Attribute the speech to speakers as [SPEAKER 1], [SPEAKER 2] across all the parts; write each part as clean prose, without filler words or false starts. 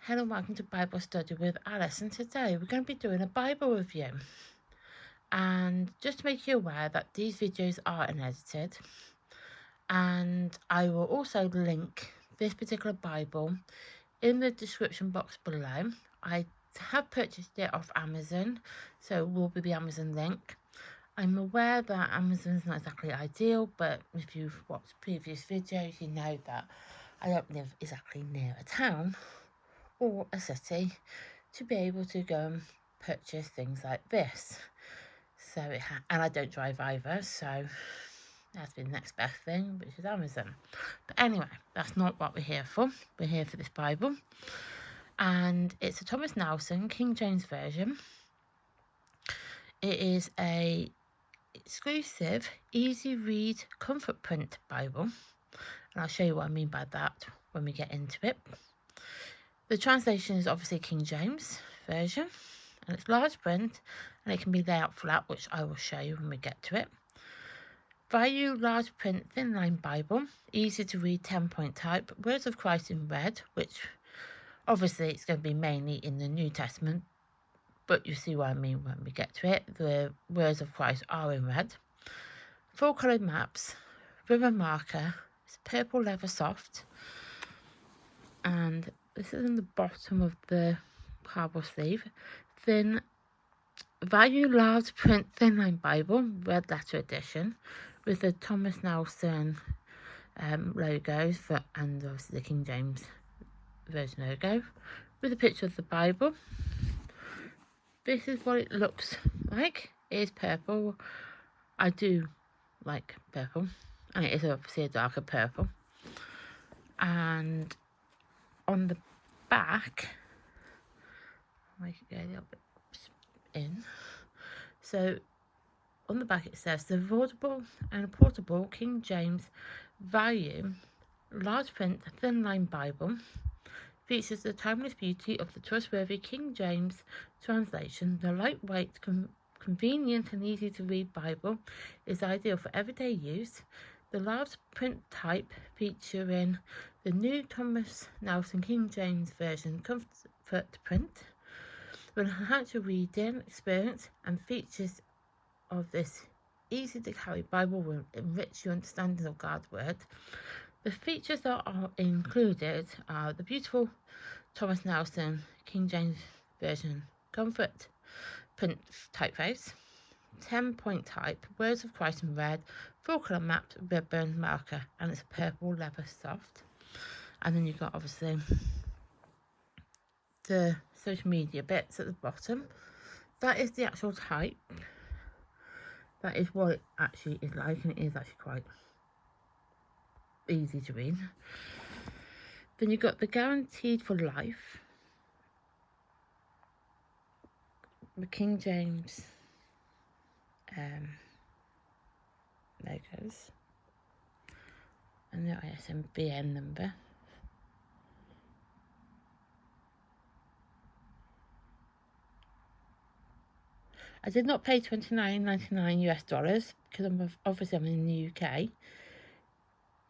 [SPEAKER 1] Hello and welcome to Bible Study with Alice, and today we're going to be doing a Bible review. And just to make you aware that these videos are unedited, and I will also link this particular Bible in the description box below. I have purchased it off Amazon, so it will be the Amazon link. I'm aware that Amazon's not exactly ideal, but if you've watched previous videos, you know that I don't live exactly near a town or a city to be able to go and purchase things like this. So and I don't drive either, so that's been the next best thing, which is Amazon. But anyway, that's not what we're here for. We're here for this Bible, and it's a Thomas Nelson King James Version. It is a exclusive, easy read, comfort print Bible, and I'll show you what I mean by that when we get into it. The translation is obviously King James Version, and it's large print, and it can be layout flat, which I will show you when we get to it. Value large print Thinline Bible, easy to read 10-point type, Words of Christ in red, which obviously it's going to be mainly in the New Testament, but you see what I mean when we get to it. The words of Christ are in red. Full coloured maps, ribbon marker, it's purple leather soft, and this is in the bottom of the Bible sleeve. Thin value large print Thinline Bible, red letter edition, with the Thomas Nelson logos and obviously the King James Version logo, with a picture of the Bible. This is what it looks like. It is purple. I do like purple, and it is obviously a darker purple. And on the back, I'll make it go a little bit in. So on the back it says the affordable and portable King James value large print Thinline Bible features the timeless beauty of the trustworthy King James translation. The lightweight, convenient and easy to read Bible is ideal for everyday use. The large print type featuring the new Thomas Nelson King James Version comfort print will enhance your reading experience, and features of this easy to carry Bible will enrich your understanding of God's Word. The features that are included are the beautiful Thomas Nelson King James Version comfort print typeface, 10-point type, Words of Christ in red, full colour mapped ribbon marker, and it's a purple leather soft. And then you've got obviously the social media bits at the bottom. That is the actual type. That is what it actually is like, and it is actually quite easy to read. Then you've got the guaranteed for life, the King James logos, and the ISBN number. I did not pay $29.99 US because I'm in the UK.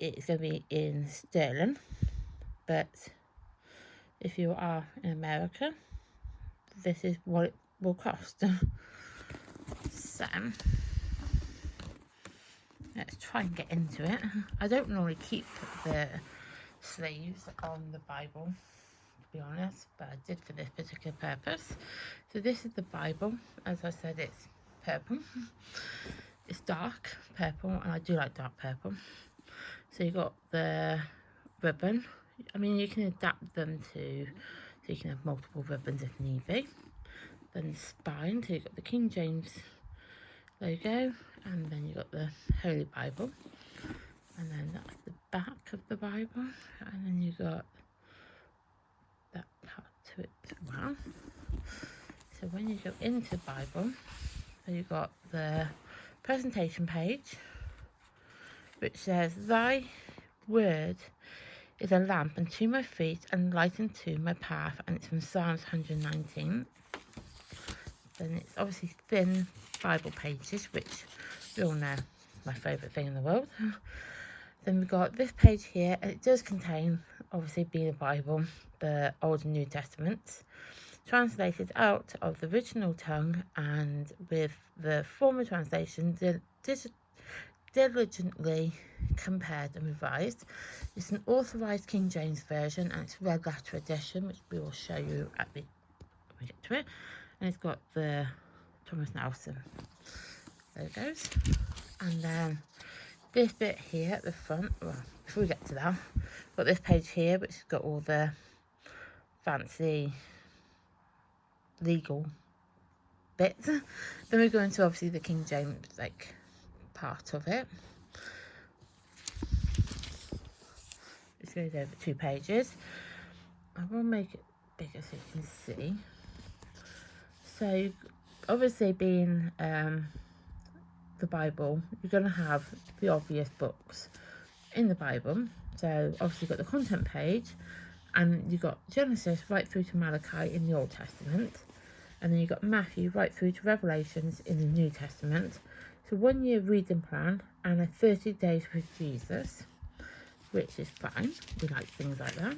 [SPEAKER 1] It's going to be in sterling, but if you are in America, this is what it will cost. So let's try and get into it. I don't normally keep the sleeves on the Bible, to be honest, but I did for this particular purpose. So this is the Bible. As I said, it's purple. It's dark purple, and I do like dark purple. So you got the ribbon. I mean, you can adapt them so you can have multiple ribbons if need be. Then the spine, so you've got the King James logo, and then you've got the Holy Bible, and then that's the back of the Bible, and then you've got that part to it as well. So when you go into the Bible, so you've got the presentation page, which says, "Thy word is a lamp unto my feet and light unto my path," and it's from Psalms 119. Then it's obviously thin Bible pages, which we all know my favourite thing in the world. Then we've got this page here, and it does contain obviously being the Bible, the Old and New Testaments, translated out of the original tongue and with the former translation diligently compared and revised. It's an authorised King James version and it's red letter edition, which we will show you at the when we get to it. And it's got the Thomas Nelson logos. And then this bit here at the front, well, before we get to that, got this page here which has got all the fancy legal bits. Then we go into obviously the King James like part of it. This goes over 2 pages. I will make it bigger so you can see. So obviously being the Bible, you're going to have the obvious books in the Bible. So obviously you've got the content page and you've got Genesis right through to Malachi in the Old Testament, and then you've got Matthew right through to Revelations in the New Testament. So 1 year reading plan and a 30 days with Jesus, which is fine. We like things like that.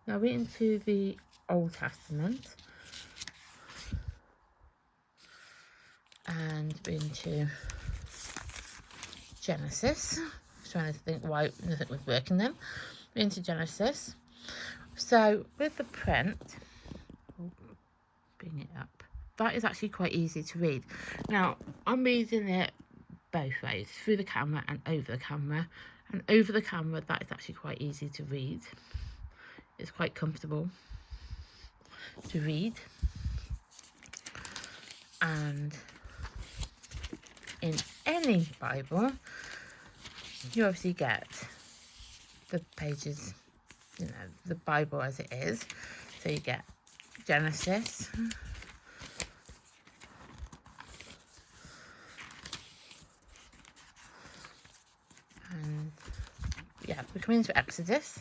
[SPEAKER 1] Now we're into the Old Testament and we're into Genesis. I was trying to think why nothing was working then. We're into Genesis. So with the print, I'll bring it up. That is actually quite easy to read. Now I'm reading it both ways, through the camera and over the camera. And over the camera, that is actually quite easy to read. It's quite comfortable to read. And in any Bible, you obviously get the pages, you know, the Bible as it is. So you get Genesis, and yeah, we come into Exodus,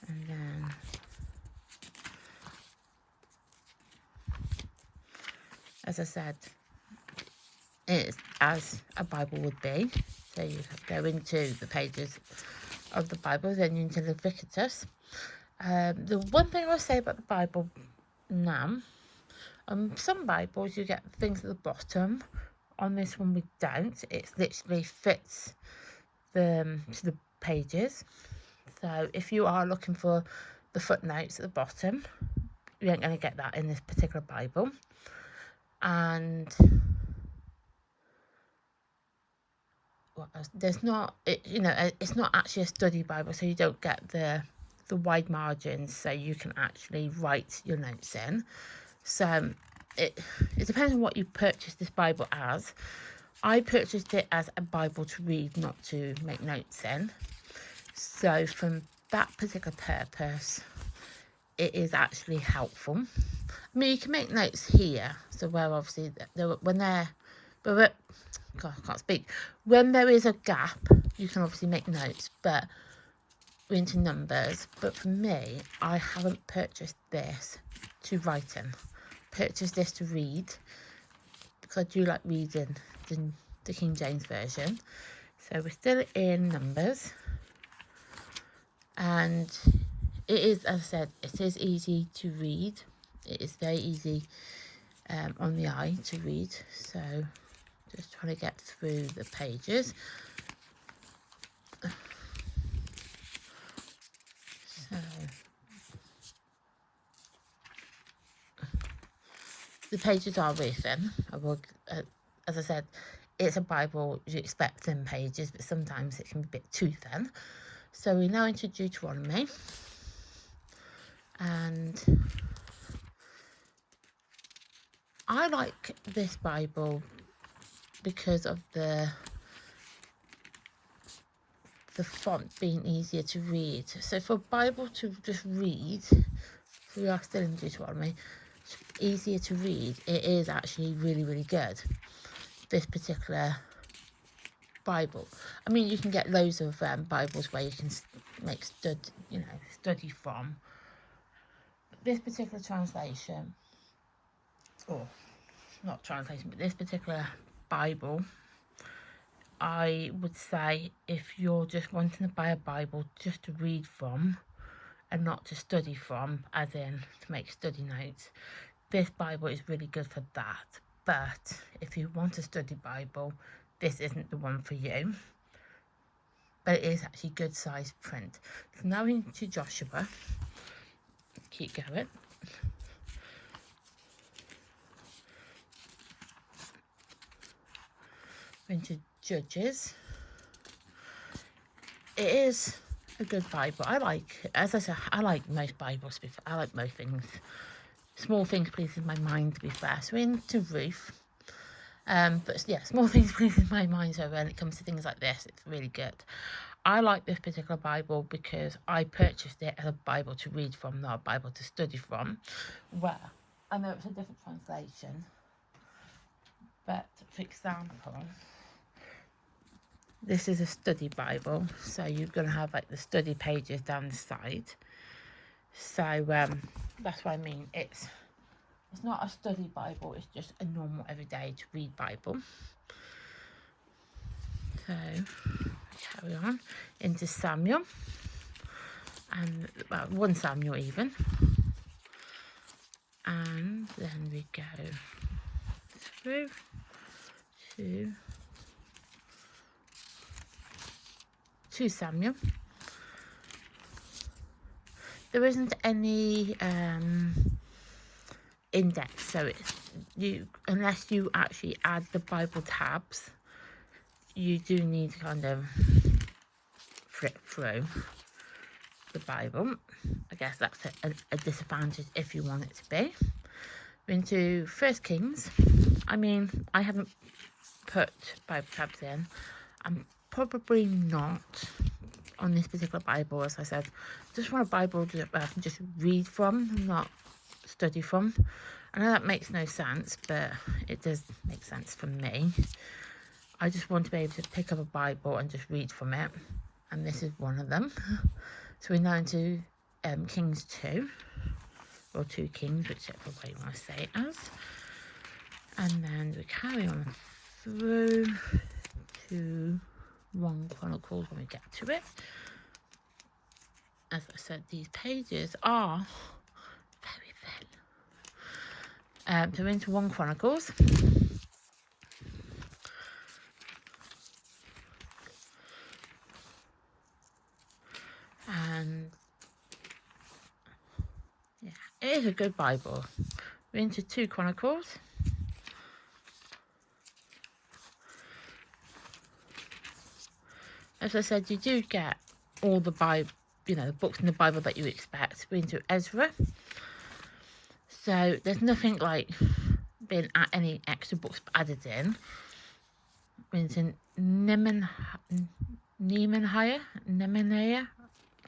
[SPEAKER 1] and then as I said, it's as a Bible would be. So you go into the pages of the Bible, then you're into Leviticus. The one thing I'll say about the Bible now, some Bibles you get things at the bottom. On this one we don't. It literally fits to the pages. So if you are looking for the footnotes at the bottom, you ain't going to get that in this particular Bible. And what else? There's not, it's not actually a study Bible, so you don't get the wide margins, so you can actually write your notes in. So it depends on what you purchase this Bible as. I purchased it as a Bible to read, not to make notes in. So from that particular purpose, it is actually helpful. I mean, you can make notes here. So where obviously, when there is a gap, you can obviously make notes, but we're into numbers. But for me, I haven't purchased this to write in. Purchased this to read, because I do like reading the King James Version. So we're still in Numbers, and it is, as I said, it is easy to read. It is very easy on the eye to read. So just trying to get through the pages. So the pages are really thin. As I said, it's a Bible, you expect thin pages, but sometimes it can be a bit too thin. So we're now into Deuteronomy, and I like this Bible because of the font being easier to read. So for a Bible to just read, we are still in Deuteronomy, easier to read, it is actually really, really good, this particular Bible. I mean, you can get loads of Bibles where you can make study from. But this particular translation, or not translation, but this particular Bible, I would say if you're just wanting to buy a Bible just to read from and not to study from, as in to make study notes, this Bible is really good for that. But if you want a study Bible, this isn't the one for you. But it is actually good size print. So now into Joshua. Keep going. Into Judges. It is a good Bible. As I said, I like most Bibles. I like most things. Small things pleases my mind, to be fair. So into Ruth. But yeah, small things pleases my mind. So when it comes to things like this, it's really good. I like this particular Bible because I purchased it as a Bible to read from, not a Bible to study from. Well, I know it's a different translation, but for example, this is a study Bible, so you're going to have like the study pages down the side. So that's what I mean. It's not a study Bible, it's just a normal everyday to read Bible. So carry on into Samuel, and 1 Samuel even, and then we go through to 2 Samuel. There isn't any index, so unless you actually add the Bible tabs, you do need to kind of flip through the Bible. I guess that's a disadvantage if you want it to be. We're into 1 Kings. I mean, I haven't put Bible tabs in. I'm probably not on this particular Bible, as I said. Just want a Bible that I can just read from, not study from. I know that makes no sense, but it does make sense for me. I just want to be able to pick up a Bible and just read from it, and this is one of them. So we're now into Kings 2, or 2 Kings, whichever way you want to say it as. And then we carry on through to 1 Chronicles when we get to it. As I said, these pages are very thin. So we're into 1 Chronicles. And yeah, it is a good Bible. We're into 2 Chronicles. As I said, you do get all the Bible, the books in the Bible that you expect. We're into Ezra. So there's nothing like being any extra books added in. We're into Nehemiah.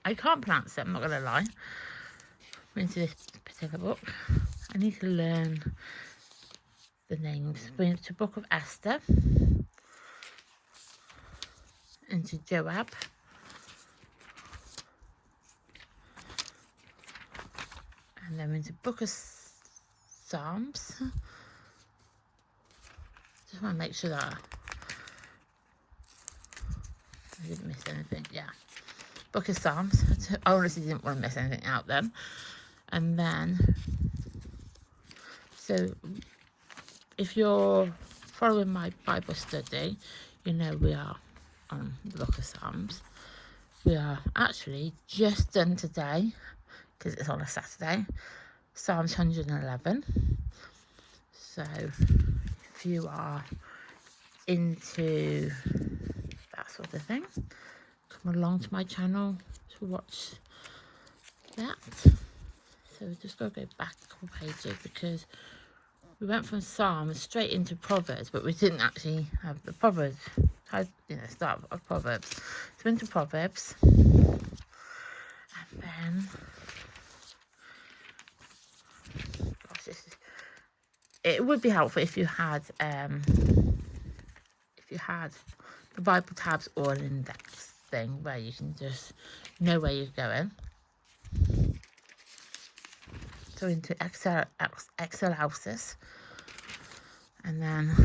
[SPEAKER 1] I can't pronounce it, I'm not going to lie. We're into this particular book. I need to learn the names. We're into Book of Esther. Into Joab. And then into Book of Psalms. Just want to make sure that I didn't miss anything. Yeah. Book of Psalms. I honestly didn't want to miss anything out then. And then, so if you're following my Bible study, we are on the Book of Psalms. We are actually just done today, because it's on a Saturday, Psalms 111. So if you are into that sort of thing, come along to my channel to watch that. So we're just going to go back a couple pages, because we went from Psalms straight into Proverbs, but we didn't actually have the Proverbs. Start of Proverbs. So into Proverbs, and then, it would be helpful if you had the Bible tabs or an index thing where you can just know where you're going. So into Excelsis, and then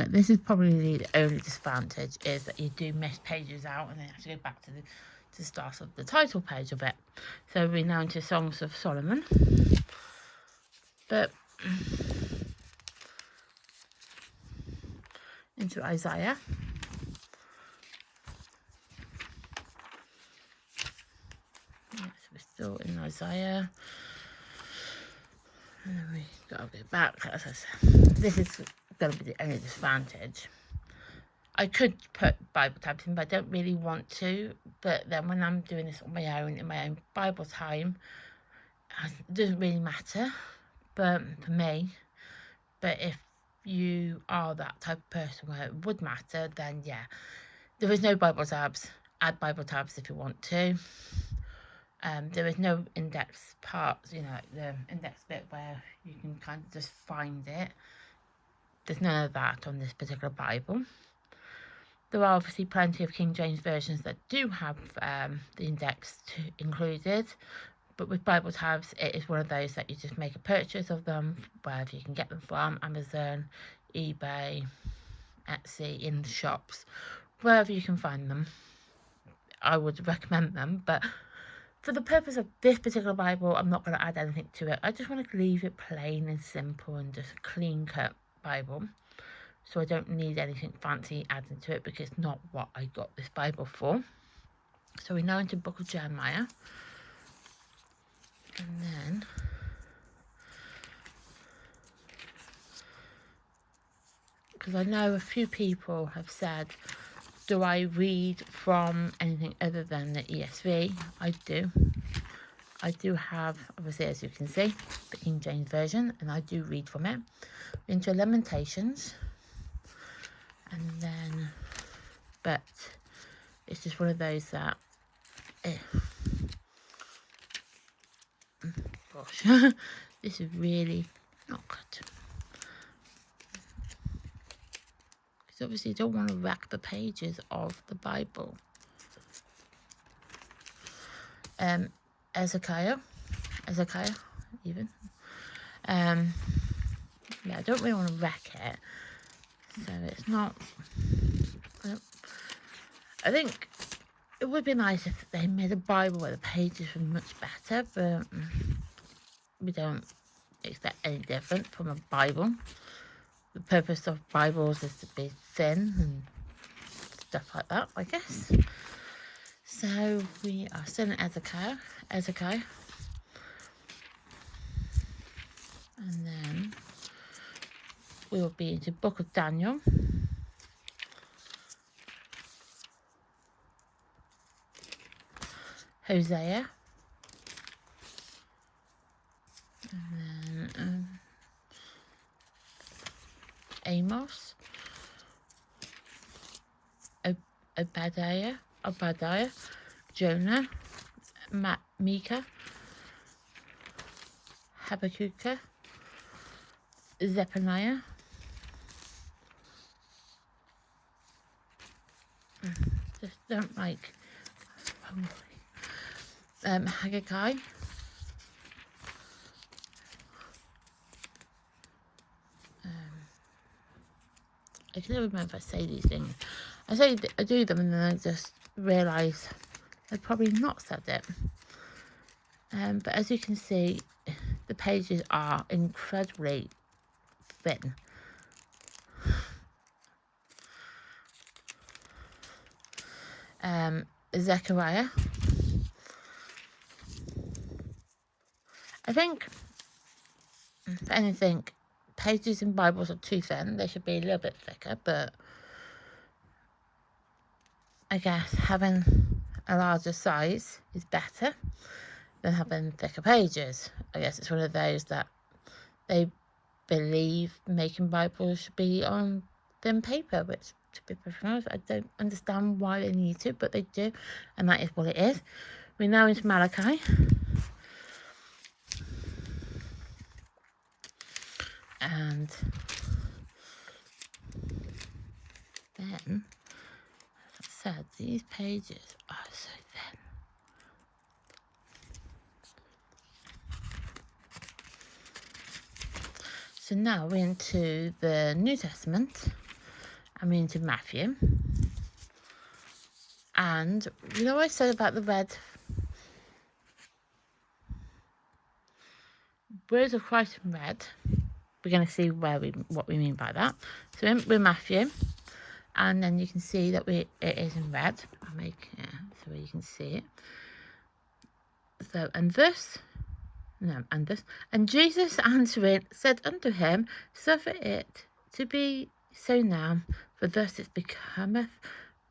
[SPEAKER 1] Okay, this is probably the only disadvantage, is that you do miss pages out and then you have to go back to the start of the title page of it. So we're now into Songs of Solomon. But into Isaiah. Yes, we're still in Isaiah. And then we gotta go back. As I said, this is gonna be the only disadvantage. I could put Bible tabs in, but I don't really want to. But then when I'm doing this on my own, in my own Bible time, it doesn't really matter. But for me, but if you are that type of person where it would matter, then yeah, there is no Bible tabs. Add Bible tabs if you want to. There is no index parts, you know, the index bit where you can kind of just find it. There's none of that on this particular Bible. There are obviously plenty of King James versions that do have the index included, but with Bible tabs, it is one of those that you just make a purchase of them, wherever you can get them from, Amazon, eBay, Etsy, in the shops, wherever you can find them. I would recommend them, but for the purpose of this particular Bible, I'm not going to add anything to it. I just want to leave it plain and simple and just a clean-cut Bible. So I don't need anything fancy adding to it, because it's not what I got this Bible for. So we're now into the book of Jeremiah. And then because I know a few people have said, do I read from anything other than the ESV? I do. I do have, obviously, as you can see, the King James Version, and I do read from it. Into Lamentations. And then, but it's just one of those that, gosh, this is really not good. Because obviously you don't want to wreck the pages of the Bible. Ezekiel even. Yeah, I don't really want to wreck it. So it's not, I think it would be nice if they made a Bible where the pages were much better, but we don't expect any different from a Bible. The purpose of Bibles is to be thin and stuff like that, I guess. So we are still in Ezekiel. And then we will be into the book of Daniel. Hosea. And then Amos. Obadiah. Jonah. Micah. Habakkuk. Zephaniah. Just don't like Haggai. I can never remember if I say these things. I do them and then I just realise I've probably not said it. But as you can see, the pages are incredibly thin. Zechariah. I think, if anything, pages in Bibles are too thin. They should be a little bit thicker, but I guess having a larger size is better than having thicker pages. I guess it's one of those that they believe making Bibles should be on thin paper, which, to be perfectly honest, I don't understand why they need to, but they do, and that is what it is. We're now into Malachi. And then, as I said, these pages are so thin. So now we're into the New Testament. I'm into Matthew. And you know what I said about the red words of Christ in red? We're going to see what we mean by that. So we're Matthew, and then you can see that it is in red. I'll make it so you can see it. So and Jesus answering said unto him, suffer it to be so now, for thus it becometh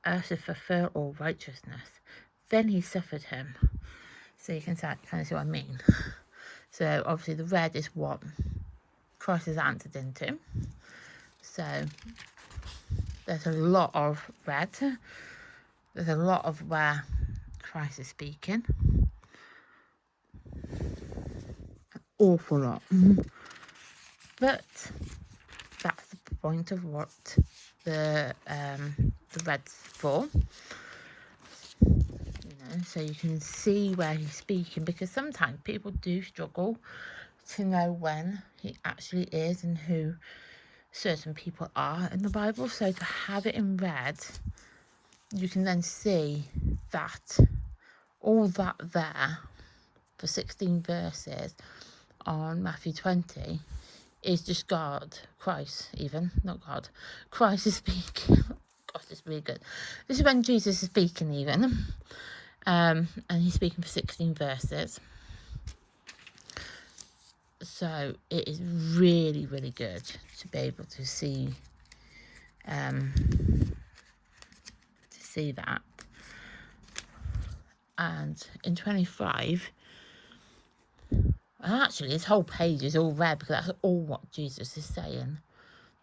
[SPEAKER 1] us to fulfill all righteousness. Then he suffered him. So you can kind of see what I mean. So obviously the red is what Christ has answered into. So there's a lot of red. There's a lot of where Christ is speaking. An awful lot. But that's the point of what the red's for. So you can see where he's speaking, because sometimes people do struggle to know when he actually is and who certain people are in the Bible. So to have it in red, you can then see that all that there for 16 verses on Matthew 20 is just Christ is speaking. Gosh, it's really good. This is when Jesus is speaking even. And he's speaking for 16 verses. So it is really, really good to be able to see that. And in 25, and actually this whole page is all red, because that's all what Jesus is saying.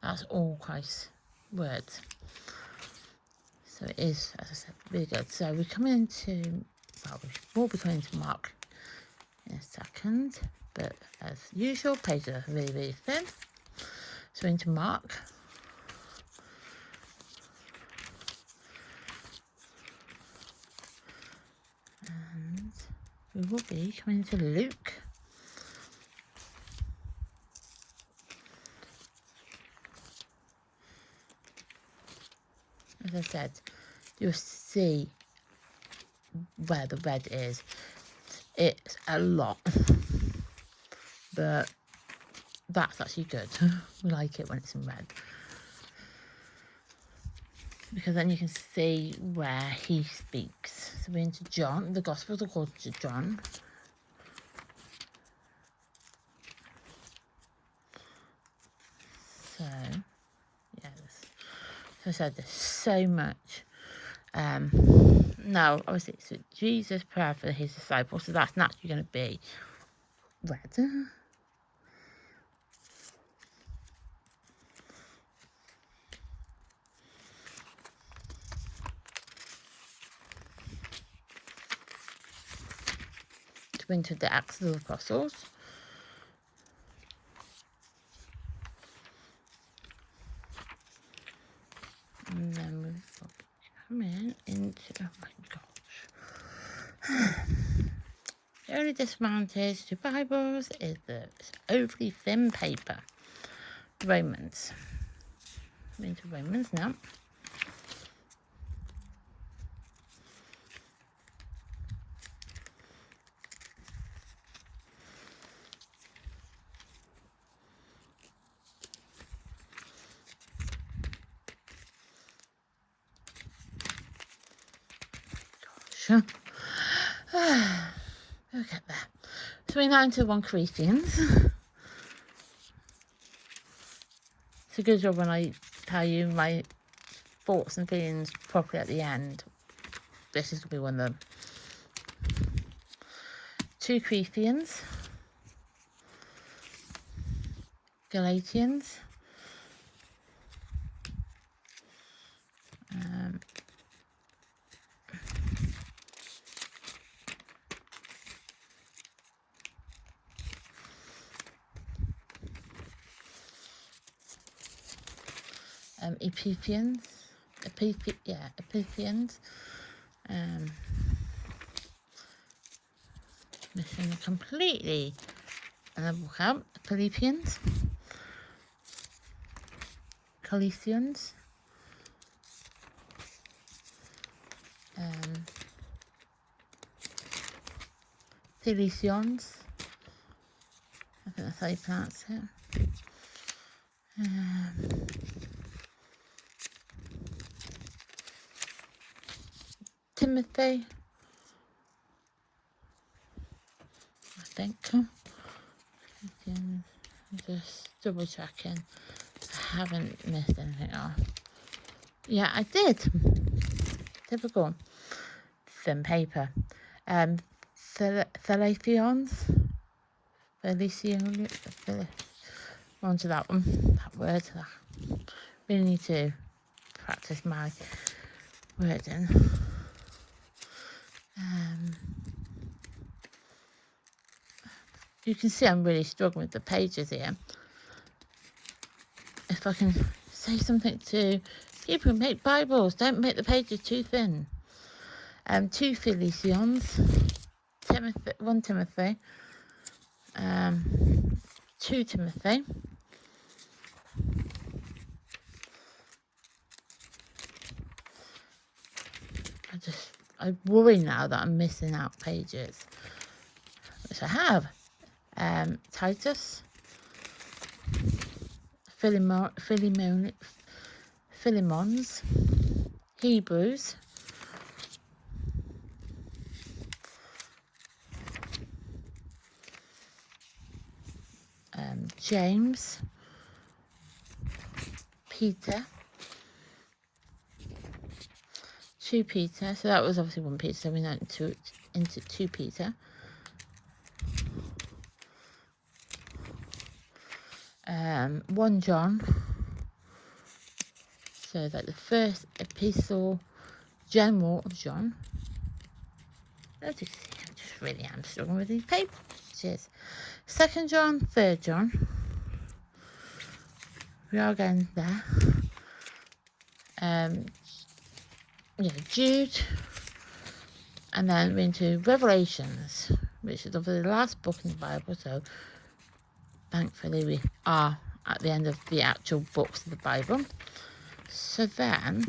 [SPEAKER 1] That's all Christ's words. So it is, as I said, really good. So we're coming into, we'll be coming to Mark in a second. But as usual, pages are really, really thin. So into Mark. And we will be coming to Luke. As I said, you'll see where the red is. It's a lot. But that's actually good. We like it when it's in red. Because then you can see where he speaks. So we're into John, the Gospels according to John. So, yes. So I said there's so much. Now, obviously, it's Jesus' prayer for his disciples, so that's naturally going to be red. Into the Acts of the Apostles. And then we'll come into, oh my gosh. The only disadvantage to Bibles is that it's overly thin paper. Romans. We're into Romans now. Look at that. So we're now into 1 Corinthians. It's a good job when I tell you my thoughts and feelings properly at the end. This is going to be one of them. 2 Corinthians. Galatians. Ephesians, missing completely another book out. Philippians, Colossians, Thilisions. I think that's how you pronounce it. Timothy, I think. I'm just double checking. I haven't missed anything off. Yeah, I did. Typical. Thin paper. Thalafions. On to that one. That word. Really need to practice my wording. You can see I'm really struggling with the pages here. If I can say something to people who make Bibles, don't make the pages too thin. 2 Philippians, 1 Timothy, 2 Timothy, I worry now that I'm missing out pages, which I have. Titus, Philemons, Hebrews, James, Peter, 2 Peter, so that was obviously 1 Peter, so we went into 2 Peter, 1 John, so like the first epistle general of John. I just really am struggling with these pages. 2 John, 3 John, we are going there. Jude, and then we're into Revelations, which is obviously the last book in the Bible, so thankfully we are at the end of the actual books of the Bible. So then,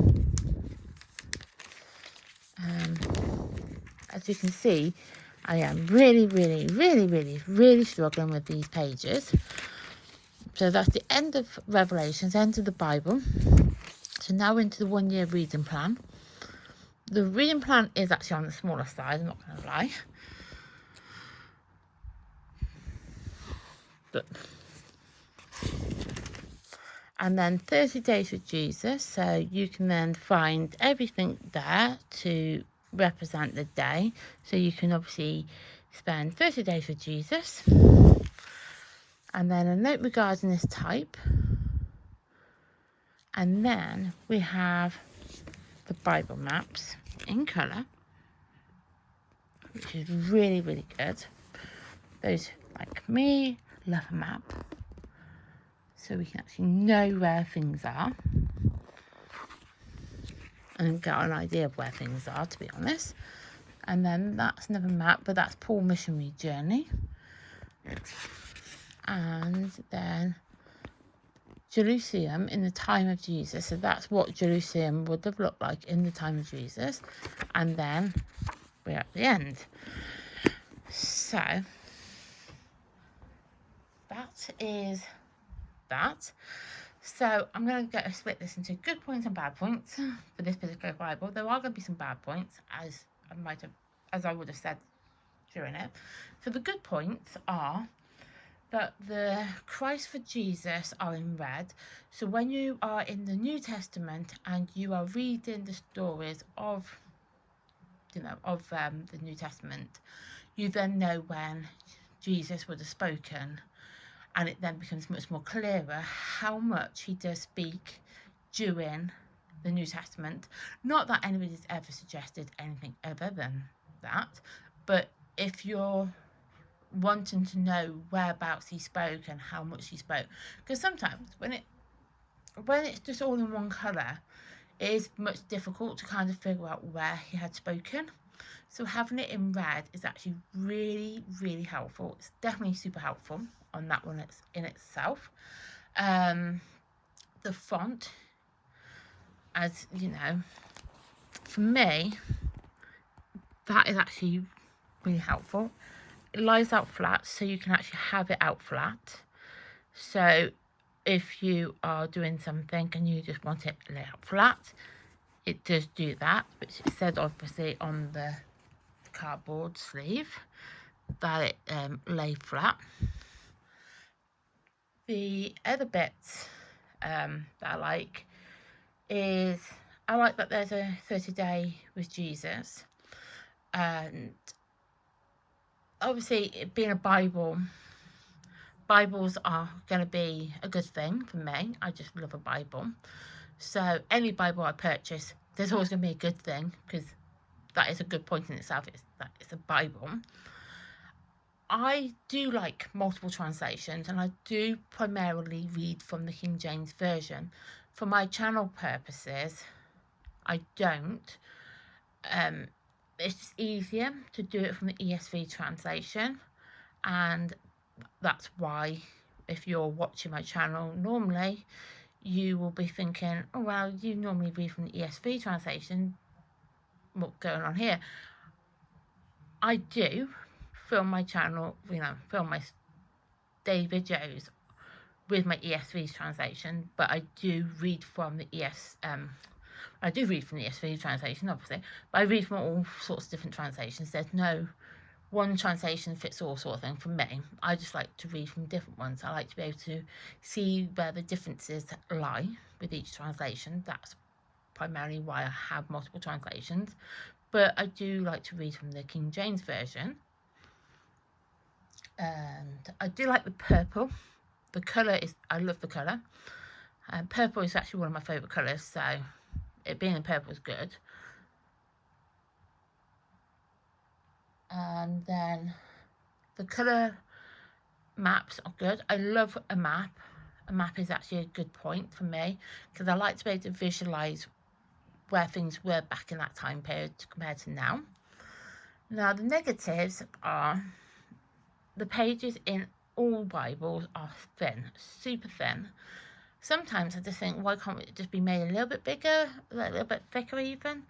[SPEAKER 1] as you can see, I am really struggling with these pages. So that's the end of Revelations, end of the Bible. So now we're into the 1 year reading plan. The reading plan is actually on the smaller side, I'm not going to lie. And then 30 days with Jesus, so you can then find everything there to represent the day. So you can obviously spend 30 days with Jesus. And then a note regarding this type. And then we have the Bible maps in colour, which is really good. Those like me love a map, so we can actually know where things are and get an idea of where things are, to be honest. And then that's another map, but that's Paul's missionary journey. And then Jerusalem in the time of Jesus, so that's what Jerusalem would have looked like in the time of Jesus. And then we're at the end. So that is that. So I'm going to split this into good points and bad points for this particular Bible. There are going to be some bad points, as I would have said during it. So the good points are that the Christ for Jesus are in red. So when you are in the New Testament and you are reading the stories of the New Testament, you then know when Jesus would have spoken, and it then becomes much more clearer how much he does speak during the New Testament. Not that anybody's ever suggested anything other than that, but if you're wanting to know whereabouts he spoke and how much he spoke, because sometimes when it's just all in one colour, it is much difficult to kind of figure out where he had spoken. So having it in red is actually really helpful. It's definitely super helpful on that one in itself. The font, as you know, for me, that is actually really helpful. It lies out flat, so you can actually have it out flat. So if you are doing something and you just want it to lay out flat, it does do that, which it said obviously on the cardboard sleeve that it lay flat. The other bits that I like is, I like that there's a 30-day with Jesus, and obviously it being a Bible, Bibles are going to be a good thing for me. I just love a Bible. So any Bible I purchase, there's always going to be a good thing, because that is a good point in itself. That it's a Bible. I do like multiple translations, and I do primarily read from the King James Version. For my channel purposes, I don't. It's just easier to do it from the ESV translation, and that's why, if you're watching my channel normally, you will be thinking, oh well, you normally read from the ESV translation, what's going on here? I do film my channel, film my day videos with my ESV translation, but I do read from the ESV translation, obviously, but I read from all sorts of different translations. There's no one translation fits all sort of thing for me. I just like to read from different ones. I like to be able to see where the differences lie with each translation. That's primarily why I have multiple translations, but I do like to read from the King James Version. And I do like the purple. The colour is, I love the colour. Purple is actually one of my favourite colours, so it being in purple is good. And then the colour maps are good. I love a map. A map is actually a good point for me, because I like to be able to visualise where things were back in that time period compared to now. Now, the negatives are the pages in all Bibles are thin, super thin. Sometimes I just think, why can't it just be made a little bit bigger, a little bit thicker even?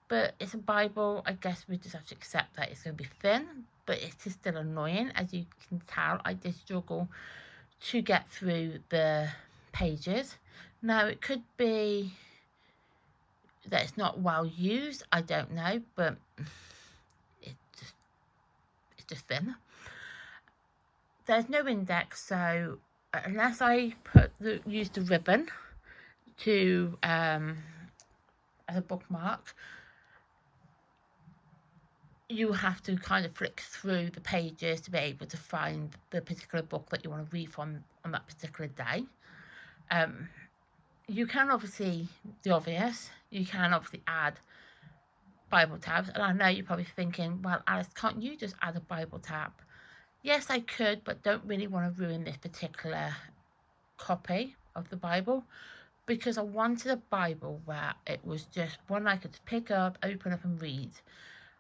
[SPEAKER 1] But it's a Bible, I guess we just have to accept that it's going to be thin, but it is still annoying. As you can tell, I did struggle to get through the pages. Now, it could be that it's not well used, I don't know, but it's just thin. There's no index, so unless I use the ribbon to as a bookmark, you have to kind of flick through the pages to be able to find the particular book that you want to read from on that particular day. You can obviously, you can obviously add Bible tabs, and I know you're probably thinking, well, Alice, can't you just add a Bible tab? Yes, I could, but don't really want to ruin this particular copy of the Bible, because I wanted a Bible where it was just one I could pick up, open up and read,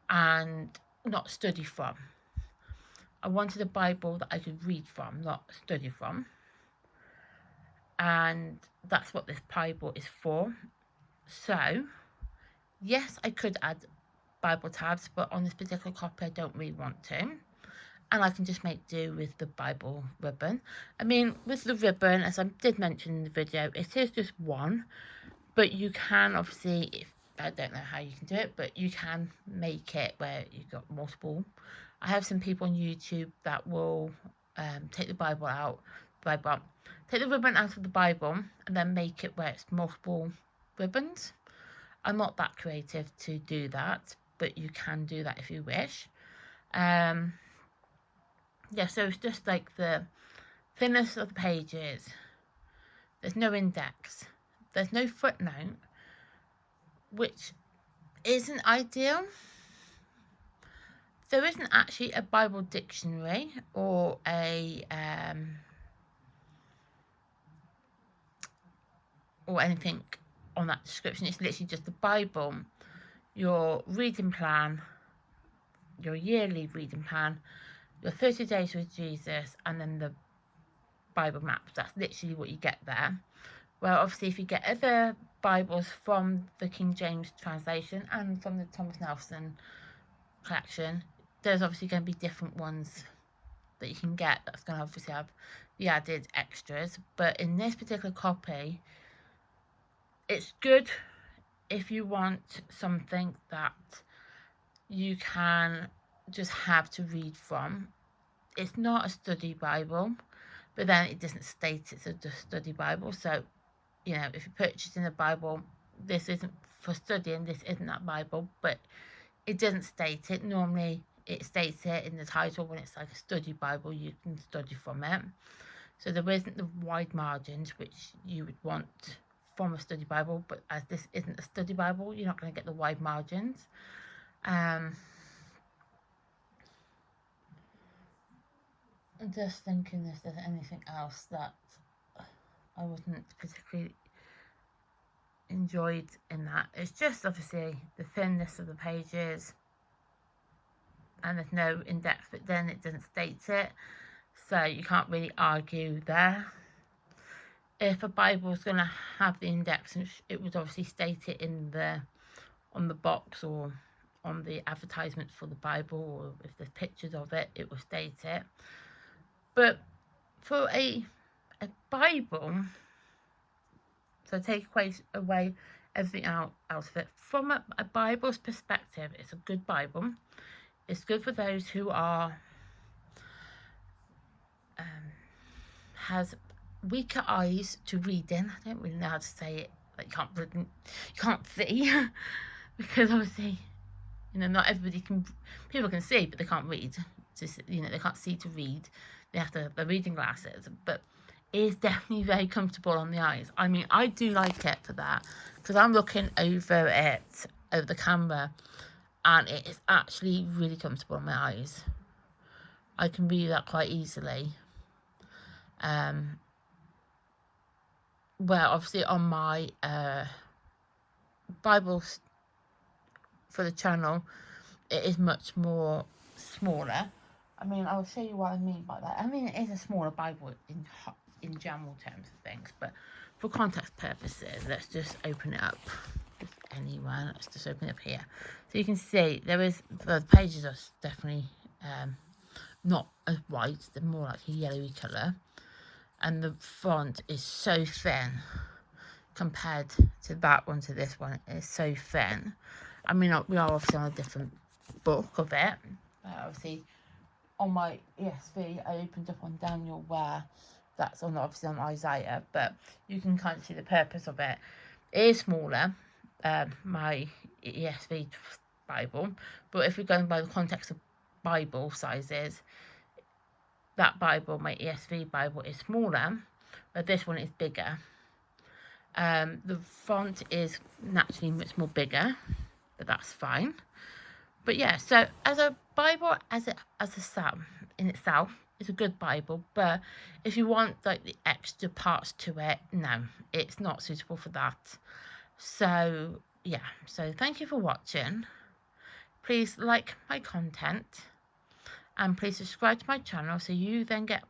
[SPEAKER 1] and not study from. I wanted a Bible that I could read from, not study from. And that's what this Bible is for. So, yes, I could add Bible tabs, but on this particular copy I don't really want to. And I can just make do with the Bible ribbon. I mean, with the ribbon, as I did mention in the video, it is just one. But you can obviously, I don't know how you can do it, but you can make it where you've got multiple. I have some people on YouTube that will take the Bible out, take the ribbon out of the Bible and then make it where it's multiple ribbons. I'm not that creative to do that, but you can do that if you wish. Yeah, so it's just like the thinness of the pages. There's no index. There's no footnote, which isn't ideal. There isn't actually a Bible dictionary or or anything on that description. It's literally just the Bible, your reading plan, your yearly reading plan, your 30 days with Jesus, and then the Bible maps. That's literally what you get there. Well, obviously, if you get other Bibles from the King James translation and from the Thomas Nelson collection, there's obviously going to be different ones that you can get that's going to obviously have the added extras. But in this particular copy, it's good if you want something that you can just have to read from. It's not a study Bible, but then it doesn't state it's a study Bible. So, you know, if you're purchasing a Bible, this isn't for studying, this isn't that Bible, but it doesn't state it. Normally it states it in the title when it's like a study Bible, you can study from it. So there isn't the wide margins which you would want from a study Bible, but as this isn't a study Bible, you're not going to get the wide margins. I'm just thinking if there's anything else that I wasn't particularly enjoyed in that. It's just obviously the thinness of the pages, and there's no in-depth, but then it doesn't state it, so you can't really argue there. If a Bible is going to have the in-depth, it would obviously state it in on the box or on the advertisement for the Bible, or if there's pictures of it, it will state it. But for a Bible, so take away everything out of it. From a Bible's perspective, it's a good Bible. It's good for those who are has weaker eyes to reading. I don't really know how to say it. Like you can't see because obviously, you know, not everybody can. People can see, but they can't read. Just, you know, they can't see to read. They have to have their reading glasses. But it is definitely very comfortable on the eyes. I mean, I do like it for that because I'm looking over the camera, and it is actually really comfortable on my eyes. I can read that quite easily. Well, obviously on my Bibles for the channel, it is much more smaller. I mean, I'll show you what I mean by that. I mean, it is a smaller Bible in general terms of things, but for context purposes, let's just open it up. Just anywhere, let's just open it up here. So you can see the pages are definitely not as white, they're more like a yellowy colour. And the font is so thin compared to that one to this one. It's so thin. I mean, we are obviously on a different book of it. Obviously, on my ESV, I opened up on Daniel, where that's obviously on Isaiah, but you can kind of see the purpose of it. It is smaller, my ESV Bible, but if we're going by the context of Bible sizes, that Bible, my ESV Bible, is smaller, but this one is bigger. The font is naturally much more bigger, but that's fine. But yeah, so as a Bible, as in itself, it's a good Bible. But if you want like the extra parts to it, no, it's not suitable for that. So yeah, so thank you for watching. Please like my content. And please subscribe to my channel so you then get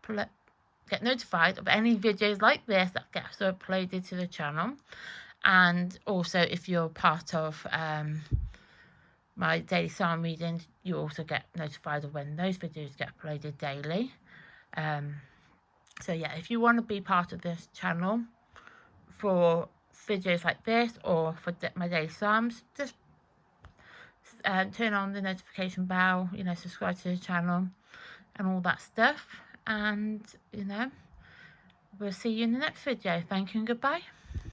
[SPEAKER 1] notified of any videos like this that get uploaded to the channel. And also, if you're part of my daily psalm reading, you also get notified of when those videos get uploaded daily. So yeah, if you want to be part of this channel for videos like this or for my daily psalms, just turn on the notification bell, you know, subscribe to the channel and all that stuff. And, you know, we'll see you in the next video. Thank you and goodbye.